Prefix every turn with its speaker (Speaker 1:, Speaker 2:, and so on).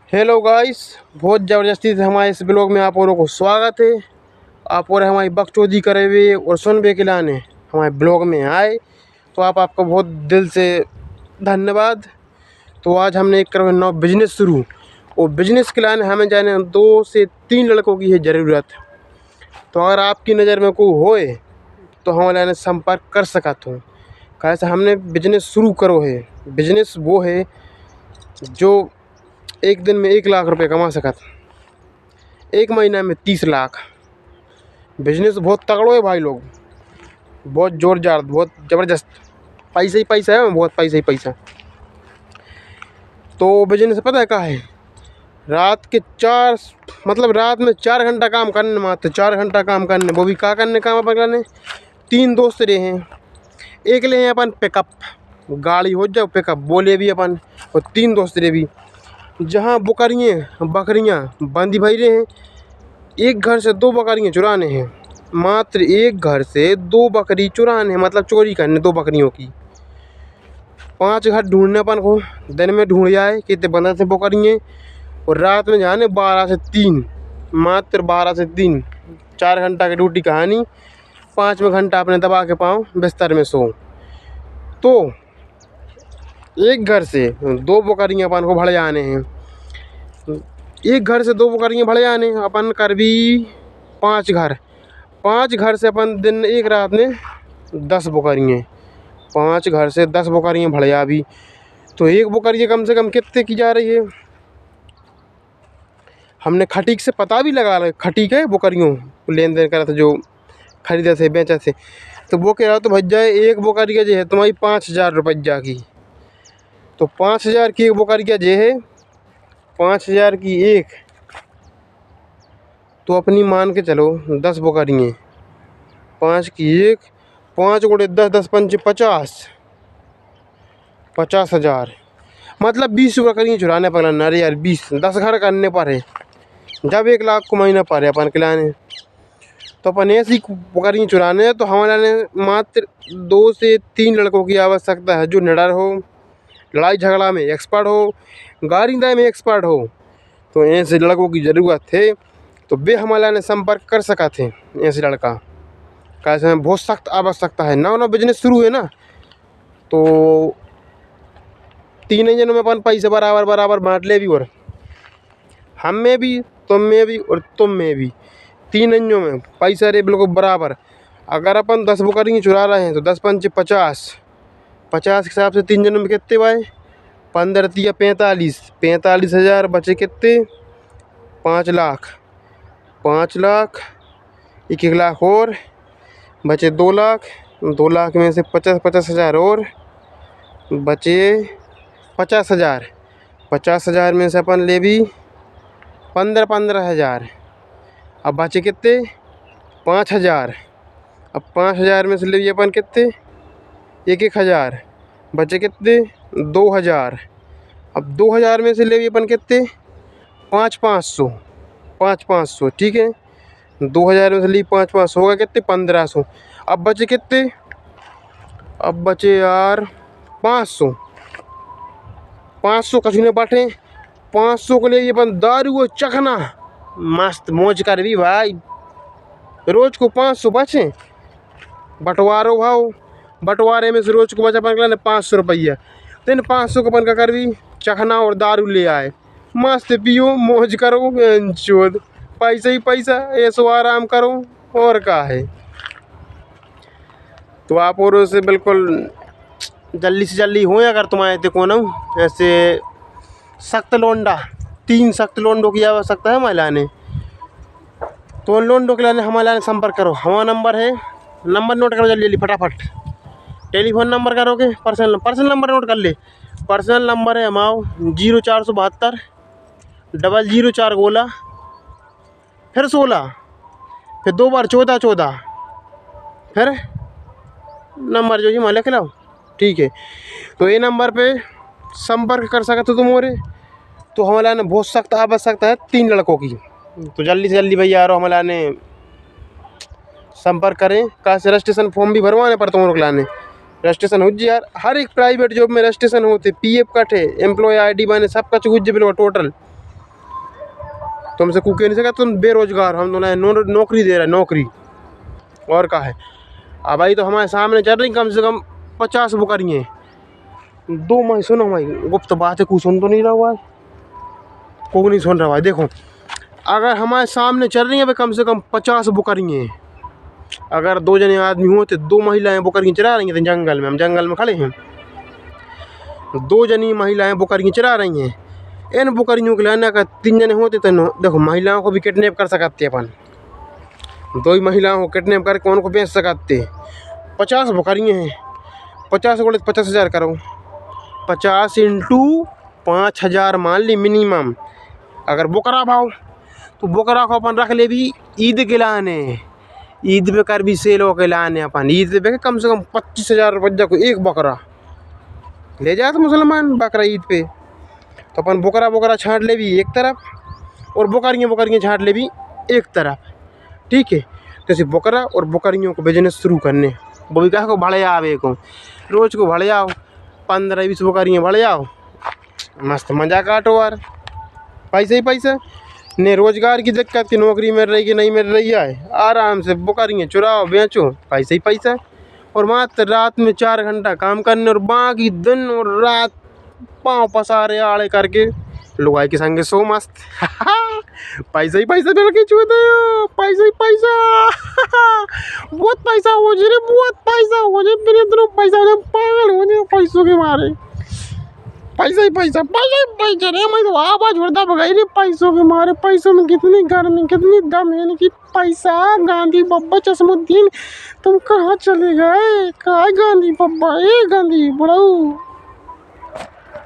Speaker 1: Hello guys, बहुत ज़बरदस्ती से हमारे इस ब्लॉग में आप औरों को स्वागत है। आप और हमारी बकचोदी करे हुए और सुन के लाने हमारे ब्लॉग में आए तो आपका बहुत दिल से धन्यवाद। तो आज हमने एक करो नौ बिजनेस शुरू और बिजनेस के लाने हमें जाने 2 से 3 लड़कों की है ज़रूरत। तो अगर आपकी नज़र में कोई होए तो हमारे संपर्क कर सकत हो। कैसे हमने बिजनेस शुरू करो है। बिजनेस वो है जो एक दिन में 1 लाख रुपए कमा सकत, एक महीना में 30 लाख। बिजनेस बहुत तगड़ो है भाई लोग, बहुत जोरदार, बहुत ज़बरदस्त। पैसा ही पैसा है, बहुत पैसा ही पैसा। तो बिजनेस पता है क्या है, रात के 4 मतलब रात में 4 घंटा काम करने, मात्र 4 घंटा काम करने। वो भी क्या करने काम अपन करने। 3 दोस्त रहे हैं, एक ले हैं अपन पिकअप गाड़ी हो जाओ पिकअप बोले भी अपन, और 3 दोस्त रहे भी जहाँ बकरियाँ बंदी भाई रहे हैं। एक घर से 2 बकरियाँ चुराने हैं, मात्र एक घर से 2 बकरी चुराने हैं, मतलब चोरी करने 2 बकरियों की। 5 घर ढूंढने अपन को, दिन में ढूंढ जाए कितने बंदर से बकरियाँ, और रात में जाने 12 से 3, मात्र 12 से 3, 4 घंटा की ड्यूटी कहानी। 5वें घंटा अपने दबा के पाँव बिस्तर में सो। तो एक घर से 2 बकरियाँ अपन को भड़ जाने हैं, एक घर से 2 बकरियाँ भड़ जाने अपन कर भी 5 घर। 5 घर से अपन दिन एक रात में 10 बकरियाँ, 5 घर से 10 बकरियाँ भड़ जा भी। तो एक बकरियाँ कम से कम कितने की जा रही है। हमने खटीक से पता भी लगा रहा, खटीक है बकरियों लेन देन करा था जो खरीदे थे बेचा थे। तो वो कह रहा तो भज जाए एक बकरिया जो है तुम्हारी 5,000 रुपया की। तो 5,000 की एक बकरिया जो है, 5,000 की एक, तो अपनी मान के चलो 10 बकरियाँ, 5 की एक, 5 गुणे 10, 10 पंचे 50, 50,000, मतलब 20 बकरियाँ चुराने पर। अरे यार 10 घर करने पर है, जब 1 लाख को महीना पर है अपन खिलाने। तो अपन ऐसी बकरियाँ चुराने तो हमारे मात्र 2 से 3 लड़कों की आवश्यकता है, जो निडर हो, लड़ाई झगड़ा में एक्सपर्ट हो, गाड़ी में एक्सपर्ट हो। तो ऐसे लड़कों की ज़रूरत है। तो वे हमारे ने संपर्क कर सका थे ऐसे लड़का। कैसे में बहुत सख्त आवश्यकता है, नौ बिजनेस शुरू है ना। तो 3 जनों में अपन पैसे बराबर बराबर बांट ले भी, और हम में भी, तुम में भी और तुम में भी, 3 अंजों में पैसा रे बिल्कुल बराबर। अगर अपन 10 बकरियाँ चुरा रहे हैं तो 10 पंचे 50, 50 के हिसाब से 3 जनों में कितने भाई, 15 तिया 45, 45,000 बचे कितने, 5 लाख, 5 लाख, 1 लाख और बचे 2 लाख, 2 लाख में से 50,000 और बचे 50,000, 50,000 में से अपन ले भी 15,000। अब बचे कितने, 5,000। अब 5,000 में से ले भी अपन कितने, 1,000, बचे कितने, 2,000। अब 2,000 में से ले भी अपन कितने, 5,500, 5,500, ठीक है। 2,000 में से ली 5,500 होगा कितने, 1,500। अब बचे कितने, अब बचे यार 500, 500 कछु ने बांटे। 500 को ले अपन दारू और चखना मस्त मौज कर भी भाई। रोज को 500 बचे, बंटवारो भाव, बंटवारे में से रोज को बचा अपन 500 रुपया। तो इन 500 को अपन का कर भी चखना और दारू ले आए, मस्त पियो मौज करो, चोद पैसा ही पैसा, ऐसो आराम करो और क्या है। तो आप और से बिल्कुल जल्दी से जल्दी हो, अगर तुम आए थे कौन ऐसे सख्त लोंडा, 3 सख्त लोंडों की आवश्यकता है हमारे लाने। तो उन लोंडों के लाने हमारे लाने संपर्क करो। हमारा नंबर है, नंबर नोट करो जल्दी फटाफट। टेलीफोन नंबर करोगे, पर्सनल नंबर नोट कर ले। पर्सनल नंबर है हमारा 0472 004 गोला, फिर 16, फिर 2 बार 14 14, फिर नंबर जो जी मैं लिख लो, ठीक है। तो ये नंबर पे संपर्क कर सकते हो तुम और। तो हमारे ने बहुत सख्त आवश्यकता है 3 लड़कों की। तो जल्दी से जल्दी भैया यारो हमारे ने संपर्क करें। का से रजिस्ट्रेशन फॉर्म भी भरवाने पर तुम लोग लाने, रजिस्ट्रेशन हो जी यार। हर एक प्राइवेट जॉब में रजिस्ट्रेशन होते, PF कट है, एम्प्लॉय ID बने, सब कुछ हो जी बिल्कुल टोटल। तुमसे कूके नहीं सका, तुम बेरोजगार, हम तुम्हें नौकरी दे रहे हैं, नौकरी और का है। अब भाई तो हमारे सामने चल रही कम से कम 50 बकरियाँ 2 महीने। सुनो भाई, गुप्त बात है, कुछ सुन तो नहीं रहा हुआ, को नहीं सुन रहा भाई। देखो अगर हमारे सामने चल रही है कम से कम 50 बकरियाँ, अगर 2 जने आदमी होते, 2 महिलाएं बकरियाँ चरा रही हैं जंगल में, हम जंगल में खड़े हैं, 2 जनी महिलाएं बकरियाँ चरा रही हैं। इन बकरियों के लाने का 3 जने होते तो देखो महिलाओं को भी किडनैप कर सकते अपन, 2 ही महिलाओं को किडनैप करके उनको बेच सकते। 50 बकरियाँ हैं, 50 को 50,000 करो, 50 × 5,000 मान ली मिनिमम। अगर बकरा भाव तो बकरा को अपन रख ले भी ईद के लाने, ईद पे कर भी सेल हो के लाने अपन, ईद पे कम से कम 25,000 रुपये को एक बकरा ले जाए तो मुसलमान बकरा ईद पे। तो अपन बकरा छाँट ले भी एक तरफ और बकरियाँ छाँट ले भी एक तरफ, ठीक है। जैसे बकरा और बकरियों को बिजनेस शुरू करने, वो भी कहा को भड़े आवे को, रोज़ को भड़े आओ, 15-20 बकरियाँ भड़े आओ, मस्त मज़ा काटो यार, पैसे ही पैसा। ने रोज़गार की दिक्कत की नौकरी मिल रही कि नहीं मिल रही है, आराम से बकरियाँ चुराओ बेचो, पैसे ही पैसा। और मात्र रात में 4 घंटा काम करने और बाकी दिन और रात पाँव पसारे आड़े करके लुगाई के संगे सो मस्त। पैसा ही पैसा डर के चूते हो, पैसा ही पैसा। बहुत पैसा हो जाए रे, बहुत पैसा हो जाए, मेरे इतना पैसा हो जाए, पागल हो जाए पैसों के मारे। पैसा ही पैसा, पैसा ही पैसा रे, मैं तो आवाज बढ़ता भगाई रे पैसों के मारे। पैसों में कितनी गर्मी, कितनी दम है इनकी। पैसा गांधी बब्बा चश्मुद्दीन, तुम कहाँ चले गए? कहाँ गांधी बब्बा, ए गांधी बड़ाऊ।